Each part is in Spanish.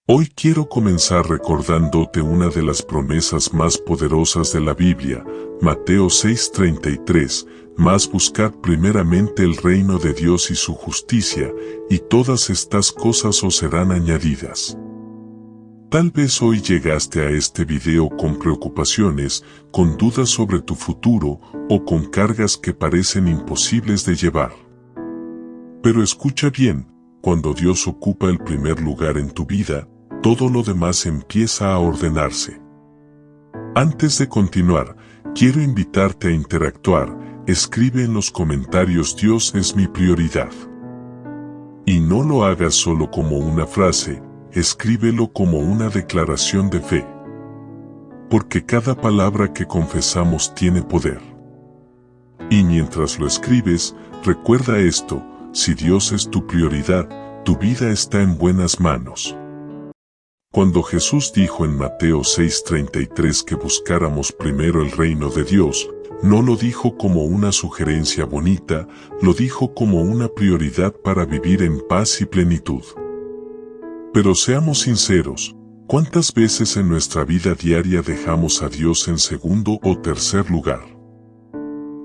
Hoy quiero comenzar recordándote una de las promesas más poderosas de la Biblia, Mateo 6:33, mas buscad primeramente el reino de Dios y su justicia, y todas estas cosas os serán añadidas. Tal vez hoy llegaste a este video con preocupaciones, con dudas sobre tu futuro, o con cargas que parecen imposibles de llevar. Pero escucha bien, cuando Dios ocupa el primer lugar en tu vida, todo lo demás empieza a ordenarse. Antes de continuar, quiero invitarte a interactuar. Escribe en los comentarios "Dios es mi prioridad". Y no lo hagas solo como una frase, escríbelo como una declaración de fe. Porque cada palabra que confesamos tiene poder. Y mientras lo escribes, recuerda esto: si Dios es tu prioridad, tu vida está en buenas manos. Cuando Jesús dijo en Mateo 6:33 que buscáramos primero el reino de Dios, no lo dijo como una sugerencia bonita, lo dijo como una prioridad para vivir en paz y plenitud. Pero seamos sinceros, ¿cuántas veces en nuestra vida diaria dejamos a Dios en segundo o tercer lugar?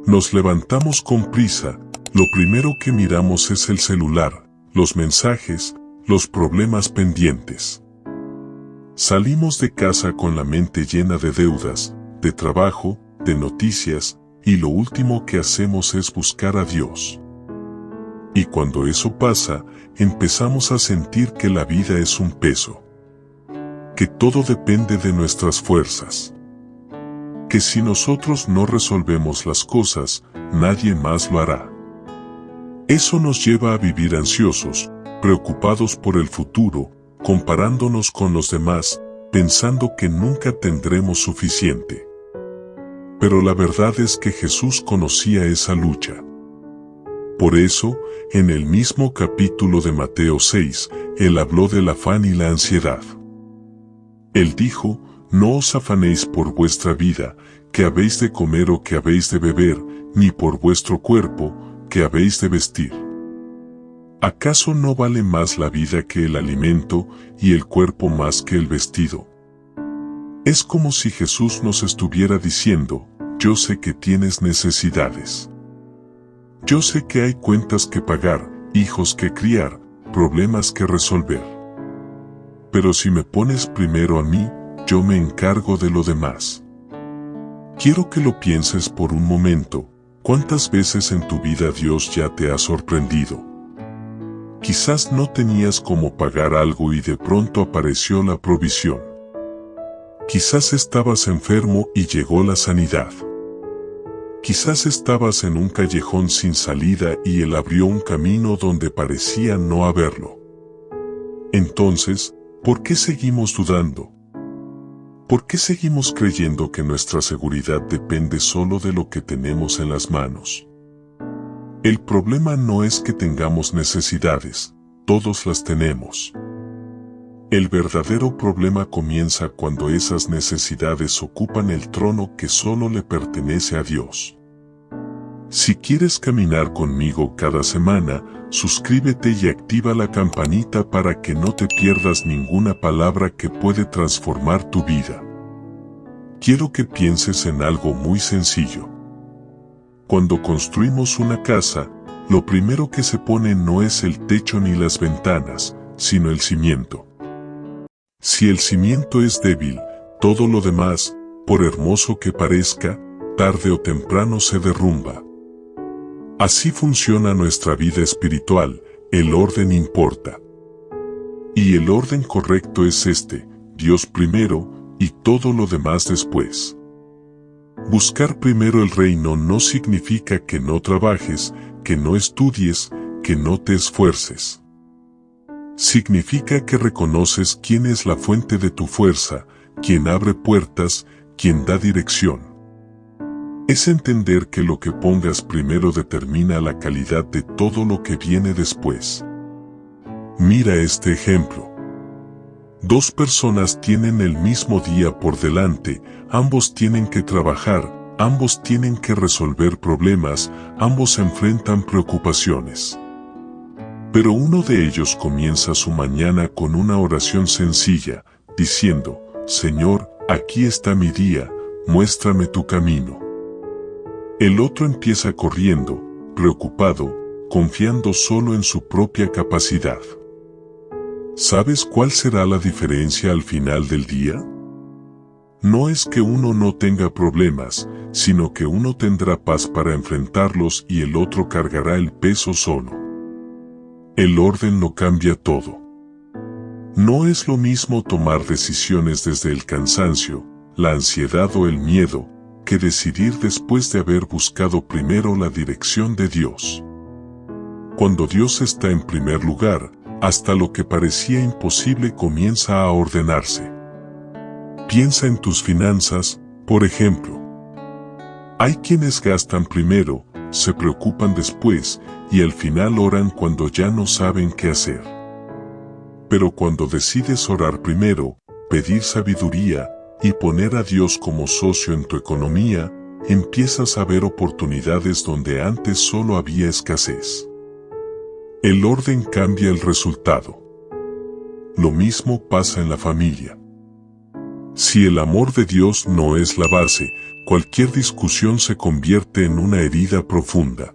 Nos levantamos con prisa, lo primero que miramos es el celular, los mensajes, los problemas pendientes. Salimos de casa con la mente llena de deudas, de trabajo, de noticias, y lo último que hacemos es buscar a Dios. Y cuando eso pasa, empezamos a sentir que la vida es un peso. Que todo depende de nuestras fuerzas. Que si nosotros no resolvemos las cosas, nadie más lo hará. Eso nos lleva a vivir ansiosos, preocupados por el futuro, comparándonos con los demás, pensando que nunca tendremos suficiente. Pero la verdad es que Jesús conocía esa lucha. Por eso, en el mismo capítulo de Mateo 6, Él habló del afán y la ansiedad. Él dijo: no os afanéis por vuestra vida, que habéis de comer o que habéis de beber, ni por vuestro cuerpo, que habéis de vestir. ¿Acaso no vale más la vida que el alimento, y el cuerpo más que el vestido? Es como si Jesús nos estuviera diciendo: yo sé que tienes necesidades. Yo sé que hay cuentas que pagar, hijos que criar, problemas que resolver. Pero si me pones primero a mí, yo me encargo de lo demás. Quiero que lo pienses por un momento. ¿Cuántas veces en tu vida Dios ya te ha sorprendido? Quizás no tenías cómo pagar algo y de pronto apareció la provisión. Quizás estabas enfermo y llegó la sanidad. Quizás estabas en un callejón sin salida y Él abrió un camino donde parecía no haberlo. Entonces, ¿por qué seguimos dudando? ¿Por qué seguimos creyendo que nuestra seguridad depende solo de lo que tenemos en las manos? El problema no es que tengamos necesidades, todos las tenemos. El verdadero problema comienza cuando esas necesidades ocupan el trono que solo le pertenece a Dios. Si quieres caminar conmigo cada semana, suscríbete y activa la campanita para que no te pierdas ninguna palabra que puede transformar tu vida. Quiero que pienses en algo muy sencillo. Cuando construimos una casa, lo primero que se pone no es el techo ni las ventanas, sino el cimiento. Si el cimiento es débil, todo lo demás, por hermoso que parezca, tarde o temprano se derrumba. Así funciona nuestra vida espiritual, el orden importa. Y el orden correcto es este: Dios primero, y todo lo demás después. Buscar primero el reino no significa que no trabajes, que no estudies, que no te esfuerces. Significa que reconoces quién es la fuente de tu fuerza, quien abre puertas, quien da dirección. Es entender que lo que pongas primero determina la calidad de todo lo que viene después. Mira este ejemplo. Dos personas tienen el mismo día por delante, ambos tienen que trabajar, ambos tienen que resolver problemas, ambos enfrentan preocupaciones. Pero uno de ellos comienza su mañana con una oración sencilla, diciendo: Señor, aquí está mi día, muéstrame tu camino. El otro empieza corriendo, preocupado, confiando solo en su propia capacidad. ¿Sabes cuál será la diferencia al final del día? No es que uno no tenga problemas, sino que uno tendrá paz para enfrentarlos y el otro cargará el peso solo. El orden lo cambia todo. No es lo mismo tomar decisiones desde el cansancio, la ansiedad o el miedo, que decidir después de haber buscado primero la dirección de Dios. Cuando Dios está en primer lugar, hasta lo que parecía imposible comienza a ordenarse. Piensa en tus finanzas, por ejemplo. Hay quienes gastan primero, se preocupan después, y al final oran cuando ya no saben qué hacer. Pero cuando decides orar primero, pedir sabiduría, y poner a Dios como socio en tu economía, empiezas a ver oportunidades donde antes solo había escasez. El orden cambia el resultado. Lo mismo pasa en la familia. Si el amor de Dios no es la base, cualquier discusión se convierte en una herida profunda.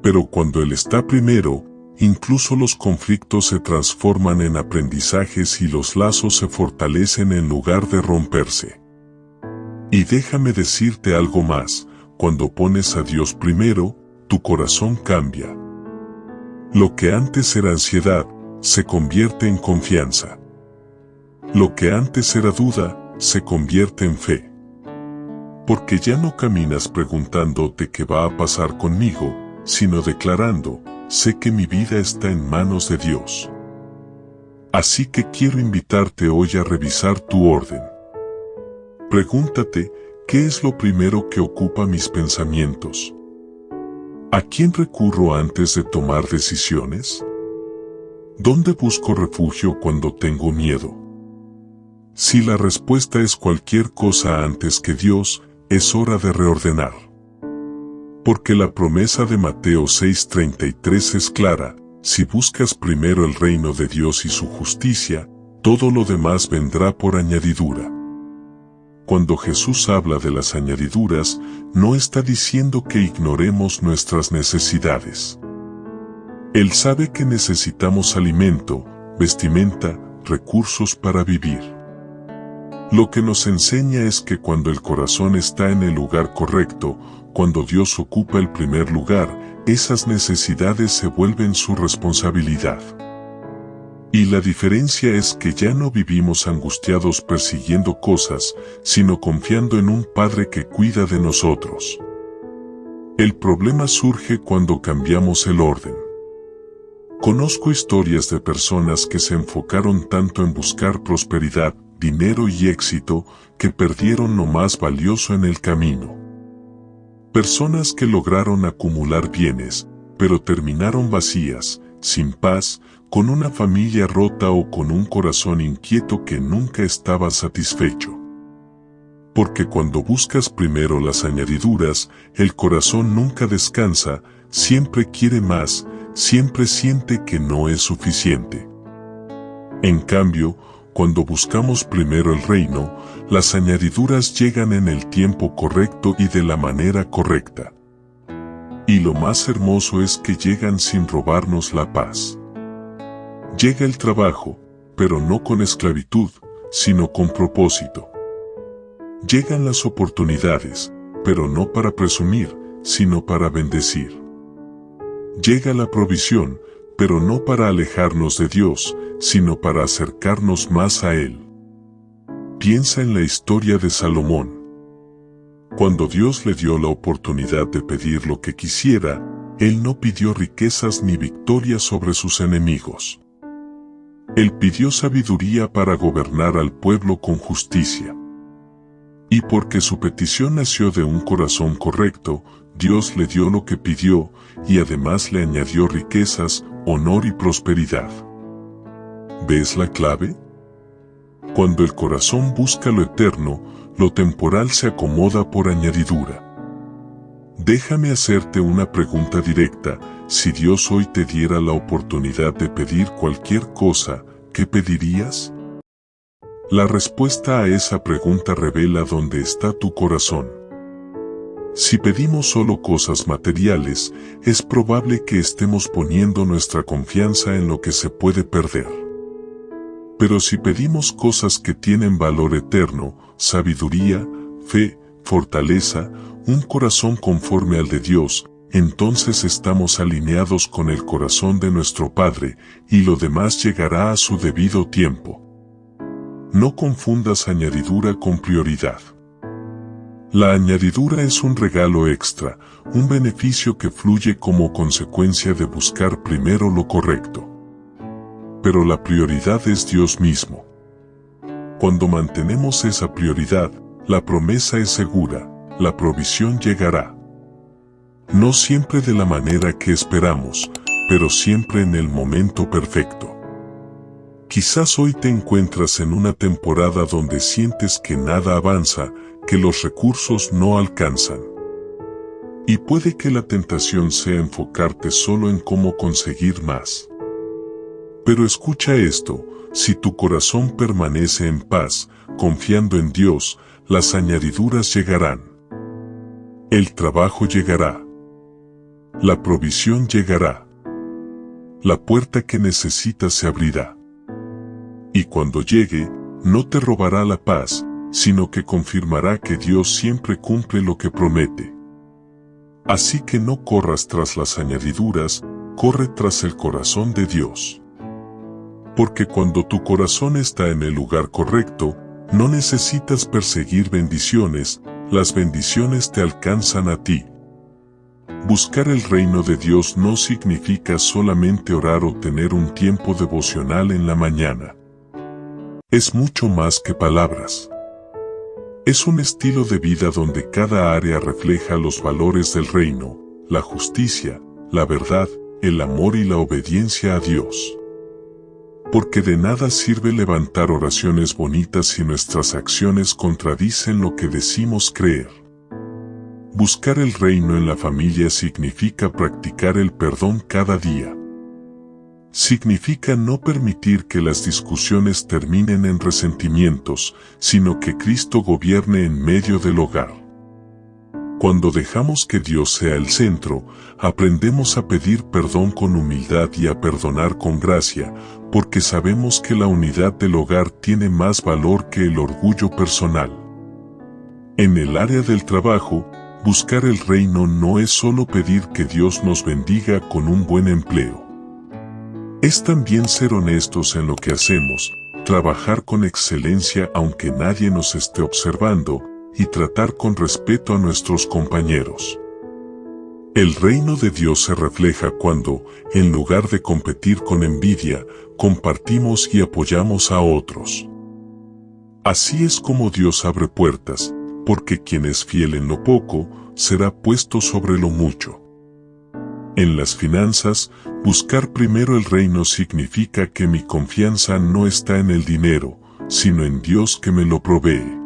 Pero cuando Él está primero, incluso los conflictos se transforman en aprendizajes y los lazos se fortalecen en lugar de romperse. Y déjame decirte algo más: cuando pones a Dios primero, tu corazón cambia. Lo que antes era ansiedad, se convierte en confianza. Lo que antes era duda, se convierte en fe. Porque ya no caminas preguntándote qué va a pasar conmigo, sino declarando: sé que mi vida está en manos de Dios. Así que quiero invitarte hoy a revisar tu orden. Pregúntate: ¿qué es lo primero que ocupa mis pensamientos? ¿A quién recurro antes de tomar decisiones? ¿Dónde busco refugio cuando tengo miedo? Si la respuesta es cualquier cosa antes que Dios, es hora de reordenar. Porque la promesa de Mateo 6:33 es clara: si buscas primero el reino de Dios y su justicia, todo lo demás vendrá por añadidura. Cuando Jesús habla de las añadiduras, no está diciendo que ignoremos nuestras necesidades. Él sabe que necesitamos alimento, vestimenta, recursos para vivir. Lo que nos enseña es que cuando el corazón está en el lugar correcto, cuando Dios ocupa el primer lugar, esas necesidades se vuelven su responsabilidad. Y la diferencia es que ya no vivimos angustiados persiguiendo cosas, sino confiando en un Padre que cuida de nosotros. El problema surge cuando cambiamos el orden. Conozco historias de personas que se enfocaron tanto en buscar prosperidad, dinero y éxito, que perdieron lo más valioso en el camino. Personas que lograron acumular bienes, pero terminaron vacías, sin paz, con una familia rota o con un corazón inquieto que nunca estaba satisfecho. Porque cuando buscas primero las añadiduras, el corazón nunca descansa, siempre quiere más, siempre siente que no es suficiente. En cambio, cuando buscamos primero el reino, las añadiduras llegan en el tiempo correcto y de la manera correcta. Y lo más hermoso es que llegan sin robarnos la paz. Llega el trabajo, pero no con esclavitud, sino con propósito. Llegan las oportunidades, pero no para presumir, sino para bendecir. Llega la provisión, pero no para alejarnos de Dios, sino para acercarnos más a Él. Piensa en la historia de Salomón. Cuando Dios le dio la oportunidad de pedir lo que quisiera, él no pidió riquezas ni victoria sobre sus enemigos. Él pidió sabiduría para gobernar al pueblo con justicia. Y porque su petición nació de un corazón correcto, Dios le dio lo que pidió, y además le añadió riquezas, honor y prosperidad. ¿Ves la clave? Cuando el corazón busca lo eterno, lo temporal se acomoda por añadidura. Déjame hacerte una pregunta directa: si Dios hoy te diera la oportunidad de pedir cualquier cosa, ¿qué pedirías? La respuesta a esa pregunta revela dónde está tu corazón. Si pedimos solo cosas materiales, es probable que estemos poniendo nuestra confianza en lo que se puede perder. Pero si pedimos cosas que tienen valor eterno, sabiduría, fe, fortaleza, un corazón conforme al de Dios, entonces estamos alineados con el corazón de nuestro Padre, y lo demás llegará a su debido tiempo. No confundas añadidura con prioridad. La añadidura es un regalo extra, un beneficio que fluye como consecuencia de buscar primero lo correcto. Pero la prioridad es Dios mismo. Cuando mantenemos esa prioridad, la promesa es segura, la provisión llegará. No siempre de la manera que esperamos, pero siempre en el momento perfecto. Quizás hoy te encuentras en una temporada donde sientes que nada avanza, que los recursos no alcanzan. Y puede que la tentación sea enfocarte solo en cómo conseguir más. Pero escucha esto, si tu corazón permanece en paz, confiando en Dios, las añadiduras llegarán. El trabajo llegará. La provisión llegará. La puerta que necesitas se abrirá. Y cuando llegue, no te robará la paz, sino que confirmará que Dios siempre cumple lo que promete. Así que no corras tras las añadiduras, corre tras el corazón de Dios. Porque cuando tu corazón está en el lugar correcto, no necesitas perseguir bendiciones, las bendiciones te alcanzan a ti. Buscar el reino de Dios no significa solamente orar o tener un tiempo devocional en la mañana. Es mucho más que palabras. Es un estilo de vida donde cada área refleja los valores del reino, la justicia, la verdad, el amor y la obediencia a Dios. Porque de nada sirve levantar oraciones bonitas si nuestras acciones contradicen lo que decimos creer. Buscar el reino en la familia significa practicar el perdón cada día. Significa no permitir que las discusiones terminen en resentimientos, sino que Cristo gobierne en medio del hogar. Cuando dejamos que Dios sea el centro, aprendemos a pedir perdón con humildad y a perdonar con gracia, porque sabemos que la unidad del hogar tiene más valor que el orgullo personal. En el área del trabajo, buscar el reino no es solo pedir que Dios nos bendiga con un buen empleo. Es también ser honestos en lo que hacemos, trabajar con excelencia aunque nadie nos esté observando, y tratar con respeto a nuestros compañeros. El reino de Dios se refleja cuando, en lugar de competir con envidia, compartimos y apoyamos a otros. Así es como Dios abre puertas, porque quien es fiel en lo poco, será puesto sobre lo mucho. En las finanzas, buscar primero el reino significa que mi confianza no está en el dinero, sino en Dios que me lo provee.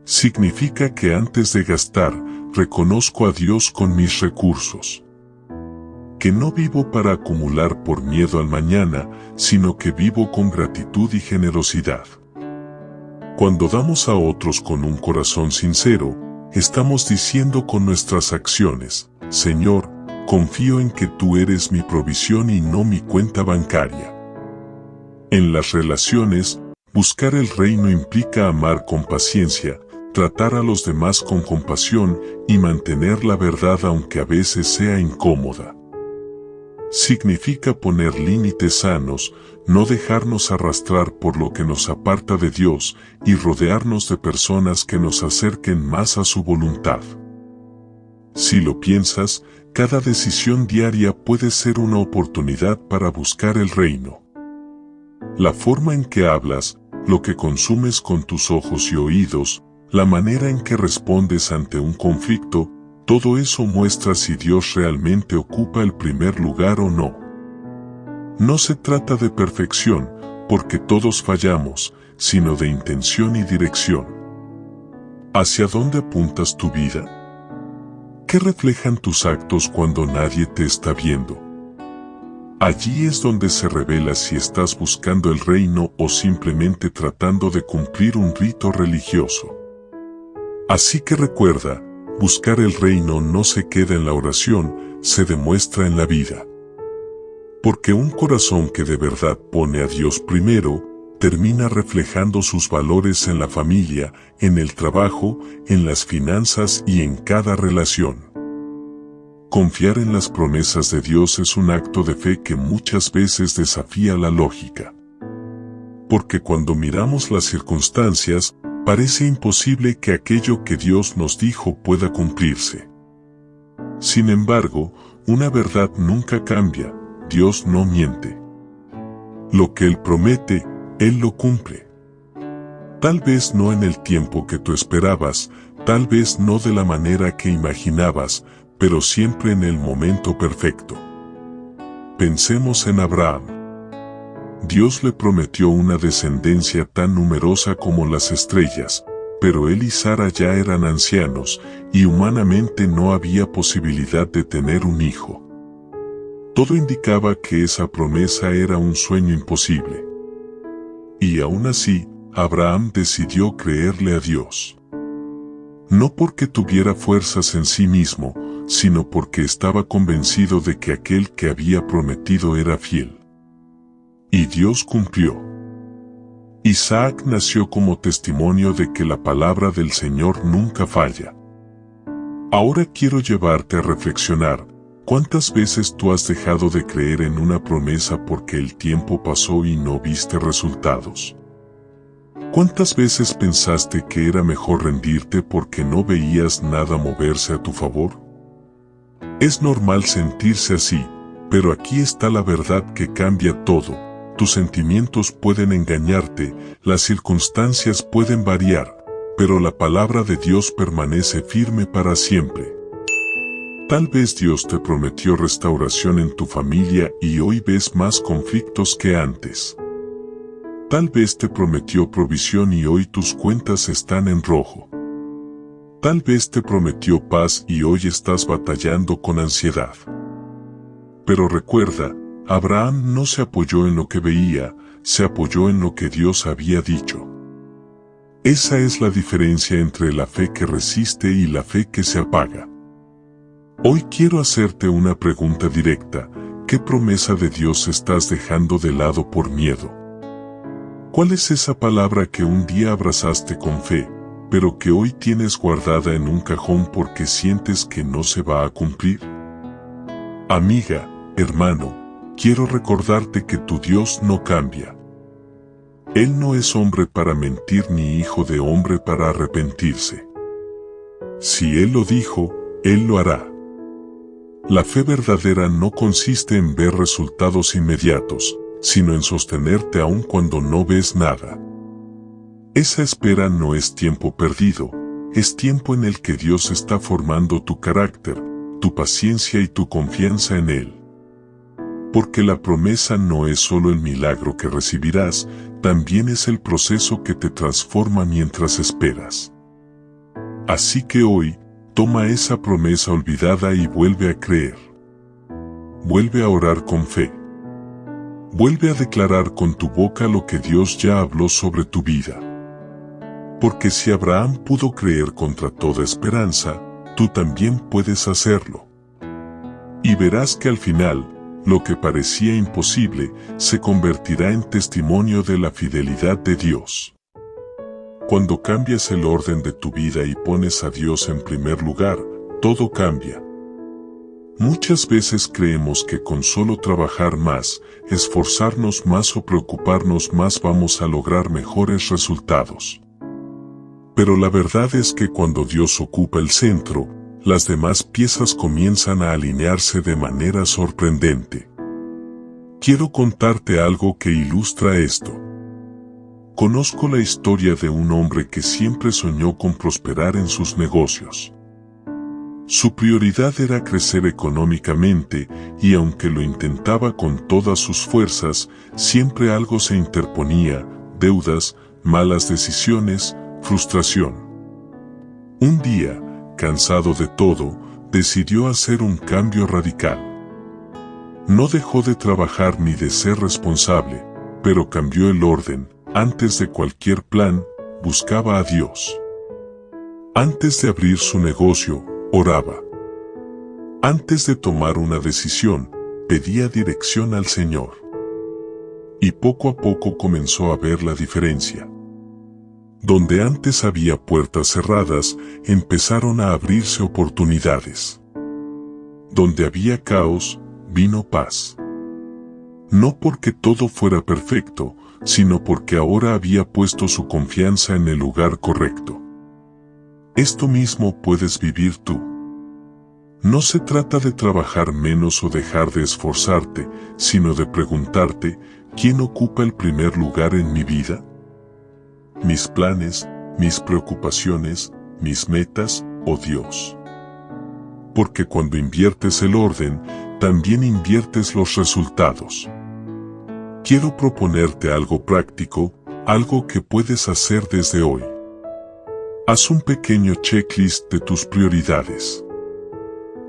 Significa que antes de gastar, reconozco a Dios con mis recursos. Que no vivo para acumular por miedo al mañana, sino que vivo con gratitud y generosidad. Cuando damos a otros con un corazón sincero, estamos diciendo con nuestras acciones, Señor, confío en que tú eres mi provisión y no mi cuenta bancaria. En las relaciones, buscar el reino implica amar con paciencia, tratar a los demás con compasión y mantener la verdad aunque a veces sea incómoda. Significa poner límites sanos, no dejarnos arrastrar por lo que nos aparta de Dios y rodearnos de personas que nos acerquen más a su voluntad. Si lo piensas, cada decisión diaria puede ser una oportunidad para buscar el reino. La forma en que hablas, lo que consumes con tus ojos y oídos, la manera en que respondes ante un conflicto, todo eso muestra si Dios realmente ocupa el primer lugar o no. No se trata de perfección, porque todos fallamos, sino de intención y dirección. ¿Hacia dónde apuntas tu vida? ¿Qué reflejan tus actos cuando nadie te está viendo? Allí es donde se revela si estás buscando el reino o simplemente tratando de cumplir un rito religioso. Así que recuerda, buscar el reino no se queda en la oración, se demuestra en la vida. Porque un corazón que de verdad pone a Dios primero, termina reflejando sus valores en la familia, en el trabajo, en las finanzas y en cada relación. Confiar en las promesas de Dios es un acto de fe que muchas veces desafía la lógica. Porque cuando miramos las circunstancias, parece imposible que aquello que Dios nos dijo pueda cumplirse. Sin embargo, una verdad nunca cambia: Dios no miente. Lo que Él promete, Él lo cumple. Tal vez no en el tiempo que tú esperabas, tal vez no de la manera que imaginabas, pero siempre en el momento perfecto. Pensemos en Abraham. Dios le prometió una descendencia tan numerosa como las estrellas, pero él y Sara ya eran ancianos, y humanamente no había posibilidad de tener un hijo. Todo indicaba que esa promesa era un sueño imposible. Y aún así, Abraham decidió creerle a Dios. No porque tuviera fuerzas en sí mismo, sino porque estaba convencido de que aquel que había prometido era fiel. Y Dios cumplió. Isaac nació como testimonio de que la palabra del Señor nunca falla. Ahora quiero llevarte a reflexionar: ¿cuántas veces tú has dejado de creer en una promesa porque el tiempo pasó y no viste resultados? ¿Cuántas veces pensaste que era mejor rendirte porque no veías nada moverse a tu favor? Es normal sentirse así, pero aquí está la verdad que cambia todo. Tus sentimientos pueden engañarte, las circunstancias pueden variar, pero la palabra de Dios permanece firme para siempre. Tal vez Dios te prometió restauración en tu familia y hoy ves más conflictos que antes. Tal vez te prometió provisión y hoy tus cuentas están en rojo. Tal vez te prometió paz y hoy estás batallando con ansiedad. Pero recuerda, Abraham no se apoyó en lo que veía, se apoyó en lo que Dios había dicho. Esa es la diferencia entre la fe que resiste y la fe que se apaga. Hoy quiero hacerte una pregunta directa: ¿qué promesa de Dios estás dejando de lado por miedo? ¿Cuál es esa palabra que un día abrazaste con fe, pero que hoy tienes guardada en un cajón porque sientes que no se va a cumplir? Amiga, hermano, quiero recordarte que tu Dios no cambia. Él no es hombre para mentir ni hijo de hombre para arrepentirse. Si Él lo dijo, Él lo hará. La fe verdadera no consiste en ver resultados inmediatos, sino en sostenerte aun cuando no ves nada. Esa espera no es tiempo perdido, es tiempo en el que Dios está formando tu carácter, tu paciencia y tu confianza en Él. Porque la promesa no es solo el milagro que recibirás, también es el proceso que te transforma mientras esperas. Así que hoy, toma esa promesa olvidada y vuelve a creer. Vuelve a orar con fe. Vuelve a declarar con tu boca lo que Dios ya habló sobre tu vida. Porque si Abraham pudo creer contra toda esperanza, tú también puedes hacerlo. Y verás que al final, lo que parecía imposible, se convertirá en testimonio de la fidelidad de Dios. Cuando cambias el orden de tu vida y pones a Dios en primer lugar, todo cambia. Muchas veces creemos que con solo trabajar más, esforzarnos más o preocuparnos más vamos a lograr mejores resultados. Pero la verdad es que cuando Dios ocupa el centro, las demás piezas comienzan a alinearse de manera sorprendente. Quiero contarte algo que ilustra esto. Conozco la historia de un hombre que siempre soñó con prosperar en sus negocios. Su prioridad era crecer económicamente y aunque lo intentaba con todas sus fuerzas, siempre algo se interponía: deudas, malas decisiones, frustración. Un día, cansado de todo, decidió hacer un cambio radical. No dejó de trabajar ni de ser responsable, pero cambió el orden. Antes de cualquier plan, buscaba a Dios. Antes de abrir su negocio, oraba. Antes de tomar una decisión, pedía dirección al Señor. Y poco a poco comenzó a ver la diferencia. Donde antes había puertas cerradas, empezaron a abrirse oportunidades. Donde había caos, vino paz. No porque todo fuera perfecto, sino porque ahora había puesto su confianza en el lugar correcto. Esto mismo puedes vivir tú. No se trata de trabajar menos o dejar de esforzarte, sino de preguntarte, ¿quién ocupa el primer lugar en mi vida? ¿Mis planes, mis preocupaciones, mis metas o Dios? Porque cuando inviertes el orden, también inviertes los resultados. Quiero proponerte algo práctico, algo que puedes hacer desde hoy. Haz un pequeño checklist de tus prioridades.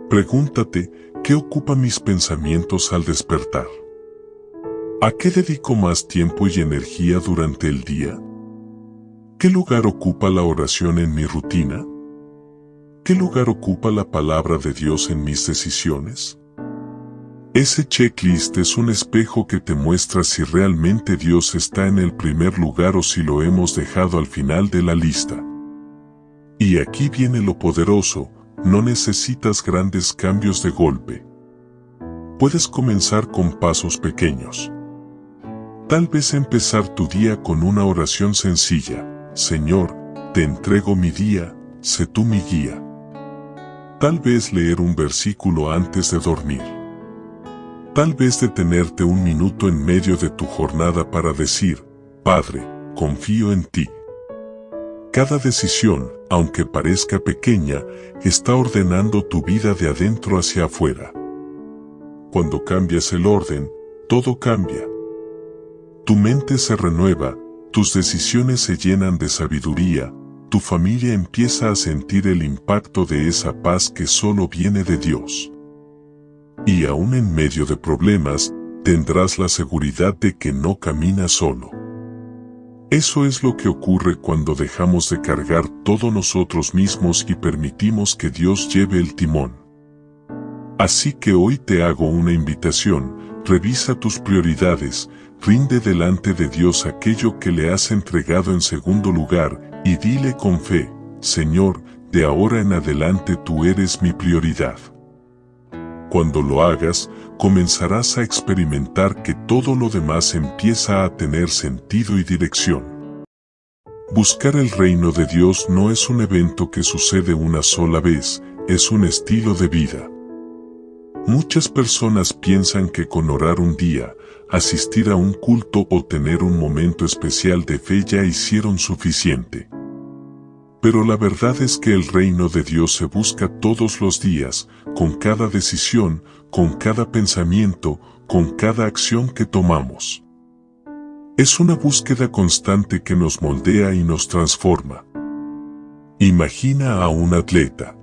Pregúntate, ¿qué ocupa mis pensamientos al despertar? ¿A qué dedico más tiempo y energía durante el día? ¿Qué lugar ocupa la oración en mi rutina? ¿Qué lugar ocupa la palabra de Dios en mis decisiones? Ese checklist es un espejo que te muestra si realmente Dios está en el primer lugar o si lo hemos dejado al final de la lista. Y aquí viene lo poderoso, no necesitas grandes cambios de golpe. Puedes comenzar con pasos pequeños. Tal vez empezar tu día con una oración sencilla. Señor, te entrego mi día, sé tú mi guía. Tal vez leer un versículo antes de dormir. Tal vez detenerte un minuto en medio de tu jornada para decir, Padre, confío en ti. Cada decisión, aunque parezca pequeña, está ordenando tu vida de adentro hacia afuera. Cuando cambias el orden, todo cambia. Tu mente se renueva, tus decisiones se llenan de sabiduría, tu familia empieza a sentir el impacto de esa paz que solo viene de Dios. Y aún en medio de problemas, tendrás la seguridad de que no caminas solo. Eso es lo que ocurre cuando dejamos de cargar todo nosotros mismos y permitimos que Dios lleve el timón. Así que hoy te hago una invitación, revisa tus prioridades, rinde delante de Dios aquello que le has entregado en segundo lugar, y dile con fe, Señor, de ahora en adelante tú eres mi prioridad. Cuando lo hagas, comenzarás a experimentar que todo lo demás empieza a tener sentido y dirección. Buscar el reino de Dios no es un evento que sucede una sola vez, es un estilo de vida. Muchas personas piensan que con orar un día, asistir a un culto o tener un momento especial de fe ya hicieron suficiente. Pero la verdad es que el reino de Dios se busca todos los días, con cada decisión, con cada pensamiento, con cada acción que tomamos. Es una búsqueda constante que nos moldea y nos transforma. Imagina a un atleta.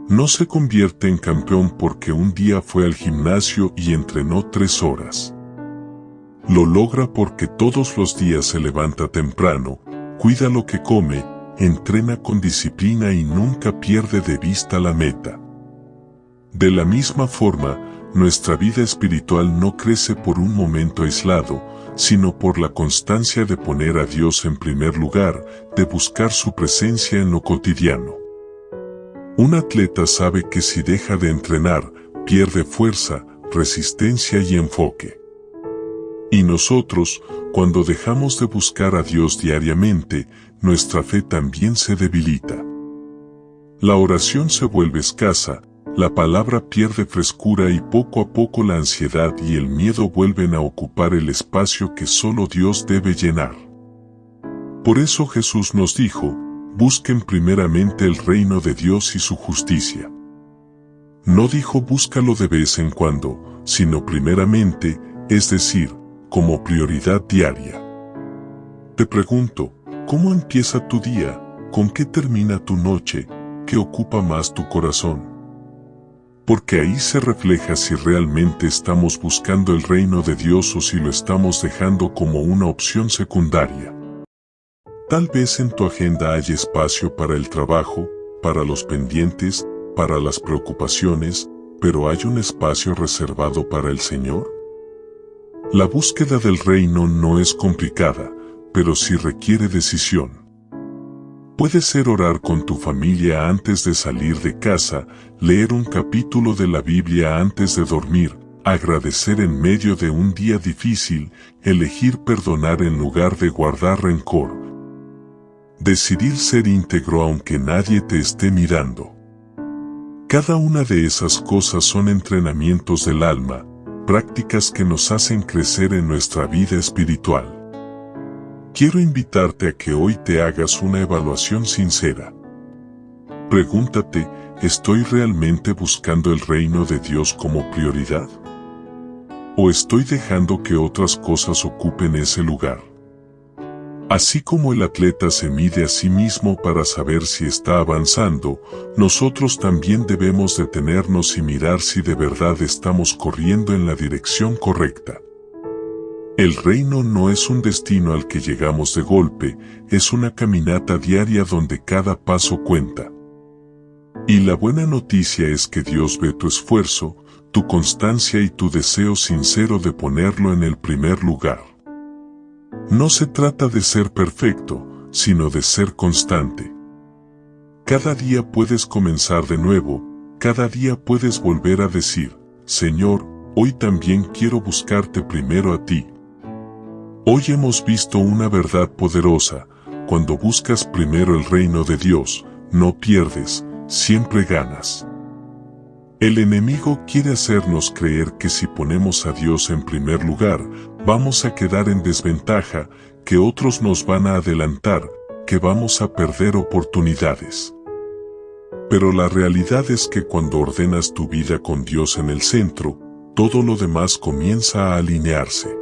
No se convierte en campeón porque un día fue al gimnasio y entrenó 3 horas. Lo logra porque todos los días se levanta temprano, cuida lo que come, entrena con disciplina y nunca pierde de vista la meta. De la misma forma, nuestra vida espiritual no crece por un momento aislado, sino por la constancia de poner a Dios en primer lugar, de buscar su presencia en lo cotidiano. Un atleta sabe que si deja de entrenar, pierde fuerza, resistencia y enfoque. Y nosotros, cuando dejamos de buscar a Dios diariamente, nuestra fe también se debilita. La oración se vuelve escasa, la palabra pierde frescura y poco a poco la ansiedad y el miedo vuelven a ocupar el espacio que solo Dios debe llenar. Por eso Jesús nos dijo, busquen primeramente el reino de Dios y su justicia. No dijo búscalo de vez en cuando, sino primeramente, es decir, como prioridad diaria. Te pregunto, ¿cómo empieza tu día? ¿Con qué termina tu noche? ¿Qué ocupa más tu corazón? porque ahí se refleja si realmente estamos buscando el reino de Dios o si lo estamos dejando como una opción secundaria. Tal vez en tu agenda haya espacio para el trabajo, para los pendientes, para las preocupaciones, pero ¿hay un espacio reservado para el Señor? La búsqueda del reino no es complicada, pero sí requiere decisión. Puede ser orar con tu familia antes de salir de casa, leer un capítulo de la Biblia antes de dormir, agradecer en medio de un día difícil, elegir perdonar en lugar de guardar rencor. Decidir ser íntegro aunque nadie te esté mirando. Cada una de esas cosas son entrenamientos del alma, prácticas que nos hacen crecer en nuestra vida espiritual. Quiero invitarte a que hoy te hagas una evaluación sincera. Pregúntate, ¿estoy realmente buscando el reino de Dios como prioridad? ¿O estoy dejando que otras cosas ocupen ese lugar? Así como el atleta se mide a sí mismo para saber si está avanzando, nosotros también debemos detenernos y mirar si de verdad estamos corriendo en la dirección correcta. El reino no es un destino al que llegamos de golpe, es una caminata diaria donde cada paso cuenta. Y la buena noticia es que Dios ve tu esfuerzo, tu constancia y tu deseo sincero de ponerlo en el primer lugar. No se trata de ser perfecto, sino de ser constante. Cada día puedes comenzar de nuevo, cada día puedes volver a decir, Señor, hoy también quiero buscarte primero a ti. Hoy hemos visto una verdad poderosa, cuando buscas primero el reino de Dios, no pierdes, siempre ganas. El enemigo quiere hacernos creer que si ponemos a Dios en primer lugar, vamos a quedar en desventaja, que otros nos van a adelantar, que vamos a perder oportunidades. Pero la realidad es que cuando ordenas tu vida con Dios en el centro, todo lo demás comienza a alinearse.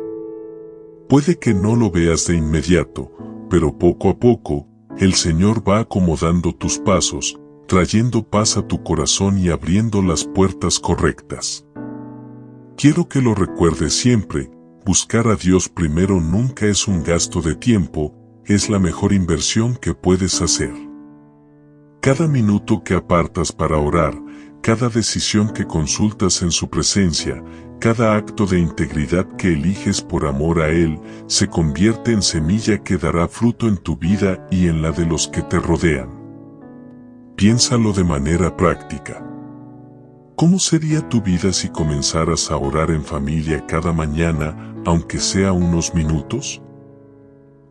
Puede que no lo veas de inmediato, pero poco a poco, el Señor va acomodando tus pasos, trayendo paz a tu corazón y abriendo las puertas correctas. Quiero que lo recuerdes siempre, buscar a Dios primero nunca es un gasto de tiempo, es la mejor inversión que puedes hacer. Cada minuto que apartas para orar, cada decisión que consultas en su presencia, cada acto de integridad que eliges por amor a Él, se convierte en semilla que dará fruto en tu vida y en la de los que te rodean. Piénsalo de manera práctica. ¿Cómo sería tu vida si comenzaras a orar en familia cada mañana, aunque sea unos minutos?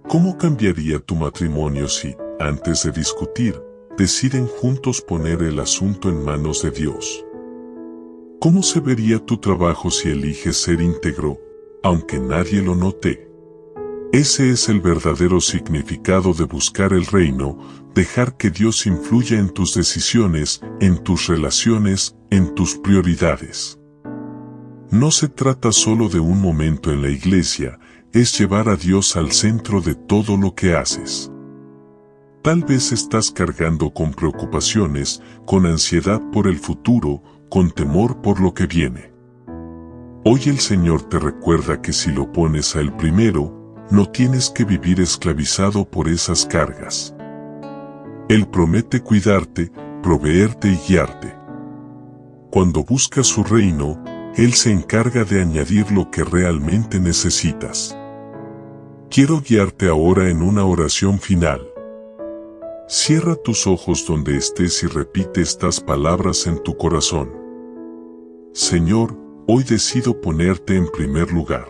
¿Cómo cambiaría tu matrimonio si, antes de discutir, deciden juntos poner el asunto en manos de Dios? ¿Cómo se vería tu trabajo si eliges ser íntegro, aunque nadie lo note? Ese es el verdadero significado de buscar el reino, dejar que Dios influya en tus decisiones, en tus relaciones, en tus prioridades. No se trata solo de un momento en la iglesia, es llevar a Dios al centro de todo lo que haces. Tal vez estás cargando con preocupaciones, con ansiedad por el futuro, con temor por lo que viene. Hoy el Señor te recuerda que si lo pones a Él primero, no tienes que vivir esclavizado por esas cargas. Él promete cuidarte, proveerte y guiarte. Cuando buscas su reino, Él se encarga de añadir lo que realmente necesitas. Quiero guiarte ahora en una oración final. Cierra tus ojos donde estés y repite estas palabras en tu corazón. Señor, hoy decido ponerte en primer lugar.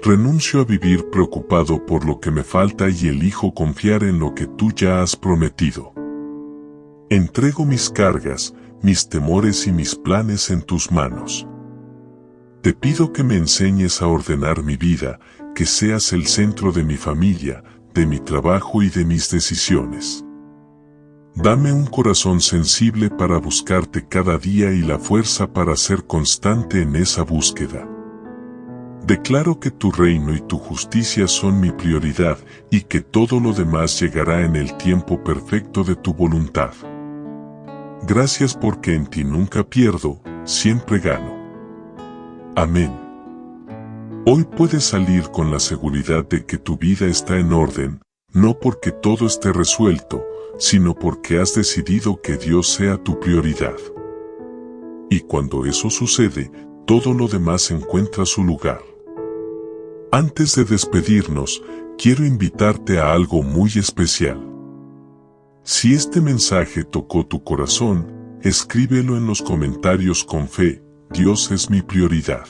Renuncio a vivir preocupado por lo que me falta y elijo confiar en lo que tú ya has prometido. Entrego mis cargas, mis temores y mis planes en tus manos. Te pido que me enseñes a ordenar mi vida, que seas el centro de mi familia, de mi trabajo y de mis decisiones. Dame un corazón sensible para buscarte cada día y la fuerza para ser constante en esa búsqueda. Declaro que tu reino y tu justicia son mi prioridad y que todo lo demás llegará en el tiempo perfecto de tu voluntad. Gracias porque en ti nunca pierdo, siempre gano. Amén. Hoy puedes salir con la seguridad de que tu vida está en orden, no porque todo esté resuelto, sino porque has decidido que Dios sea tu prioridad. Y cuando eso sucede, todo lo demás encuentra su lugar. Antes de despedirnos, quiero invitarte a algo muy especial. Si este mensaje tocó tu corazón, escríbelo en los comentarios con fe: Dios es mi prioridad.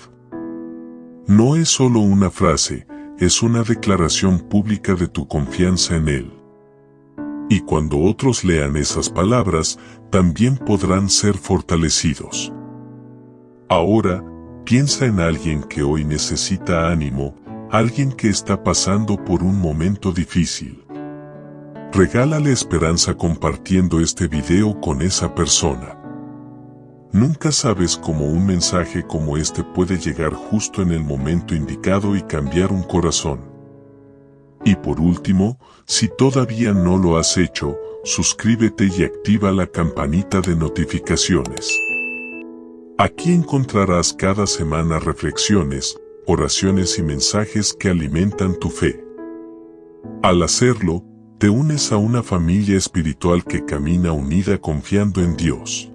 No es solo una frase, es una declaración pública de tu confianza en Él. Y cuando otros lean esas palabras, también podrán ser fortalecidos. Ahora, piensa en alguien que hoy necesita ánimo, alguien que está pasando por un momento difícil. Regálale esperanza compartiendo este video con esa persona. Nunca sabes cómo un mensaje como este puede llegar justo en el momento indicado y cambiar un corazón. Y por último, si todavía no lo has hecho, suscríbete y activa la campanita de notificaciones. Aquí encontrarás cada semana reflexiones, oraciones y mensajes que alimentan tu fe. Al hacerlo, te unes a una familia espiritual que camina unida confiando en Dios.